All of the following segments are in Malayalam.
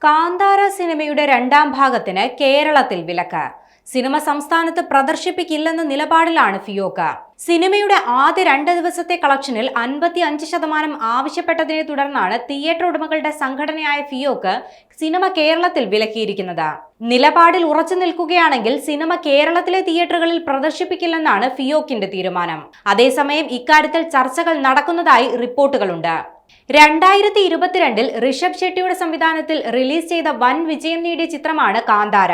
കാന്താര സിനിമയുടെ രണ്ടാം ഭാഗത്തിന് കേരളത്തിൽ വിലക്ക്. സിനിമ സംസ്ഥാനത്ത് പ്രദർശിപ്പിക്കില്ലെന്ന നിലപാടിലാണ് ഫിയോക്ക. സിനിമയുടെ ആദ്യ 2 ദിവസത്തെ കളക്ഷനിൽ 55% ആവശ്യപ്പെട്ടതിനെ തുടർന്നാണ് തിയേറ്റർ ഉടമകളുടെ സംഘടനയായ ഫിയോക്ക് സിനിമ കേരളത്തിൽ വിലക്കിയിരിക്കുന്നത്. നിലപാടിൽ ഉറച്ചു നിൽക്കുകയാണെങ്കിൽ സിനിമ കേരളത്തിലെ തിയേറ്ററുകളിൽ പ്രദർശിപ്പിക്കില്ലെന്നാണ് ഫിയോക്കിന്റെ തീരുമാനം. അതേസമയം ഇക്കാര്യത്തിൽ ചർച്ചകൾ നടക്കുന്നതായി റിപ്പോർട്ടുകളുണ്ട്. 2022 ഋഷഭ് ഷെട്ടിയുടെ സംവിധാനത്തിൽ റിലീസ് ചെയ്ത വൻ വിജയം നേടിയ ചിത്രമാണ് കാന്താര.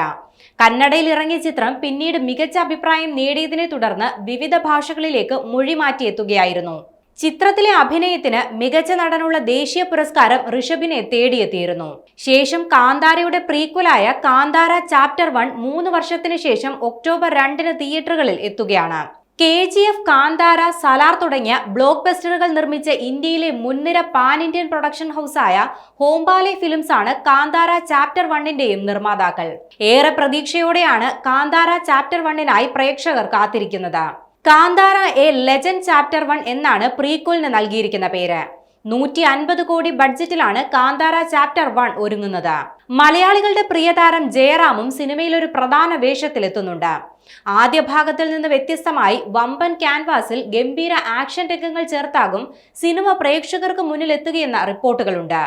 കന്നഡയിൽ ഇറങ്ങിയ ചിത്രം പിന്നീട് മികച്ച അഭിപ്രായം നേടിയതിനെ തുടർന്ന് വിവിധ ഭാഷകളിലേക്ക് മൊഴിമാറ്റിയെത്തുകയായിരുന്നു. ചിത്രത്തിലെ അഭിനയത്തിന് മികച്ച നടനുള്ള ദേശീയ പുരസ്കാരം ഋഷഭിനെ തേടിയെത്തിയിരുന്നു. ശേഷം കാന്താരയുടെ പ്രീക്വലായ കാന്താര ചാപ്റ്റർ 1 3 വർഷത്തിന് ശേഷം ഒക്ടോബർ 2 തിയേറ്ററുകളിൽ എത്തുകയാണ്. KGF, കാന്താര, സലാർ തുടങ്ങിയ ബ്ലോക്ക് ബസ്റ്ററുകൾ നിർമ്മിച്ച ഇന്ത്യയിലെ മുൻനിര പാൻ ഇന്ത്യൻ പ്രൊഡക്ഷൻ ഹൗസായ ഹോംബാലെ ഫിലിംസ് ആണ് കാന്താര ചാപ്റ്റർ 1ന്റെയും നിർമ്മാതാക്കൾ. ഏറെ പ്രതീക്ഷയോടെയാണ് കാന്താര ചാപ്റ്റർ 1നായി പ്രേക്ഷകർ കാത്തിരിക്കുന്നത്. കാന്താര എ ലെജൻഡ് ചാപ്റ്റർ 1 എന്നാണ് പ്രീക്വലിന് നൽകിയിരിക്കുന്ന പേര്. 150 കോടി ബഡ്ജറ്റിലാണ് കാന്താര ചാപ്റ്റർ 1 ഒരുങ്ങുന്നത്. മലയാളികളുടെ പ്രിയതാരം ജയറാമും സിനിമയിൽ ഒരു പ്രധാന വേഷത്തിലെത്തുന്നുണ്ട്. ആദ്യ ഭാഗത്തിൽ നിന്ന് വ്യത്യസ്തമായി വമ്പൻ ക്യാൻവാസിൽ ഗംഭീര ആക്ഷൻ രംഗങ്ങൾ ചേർത്താകും സിനിമ പ്രേക്ഷകർക്ക് മുന്നിൽ എത്തുകയെന്ന റിപ്പോർട്ടുകളുണ്ട്.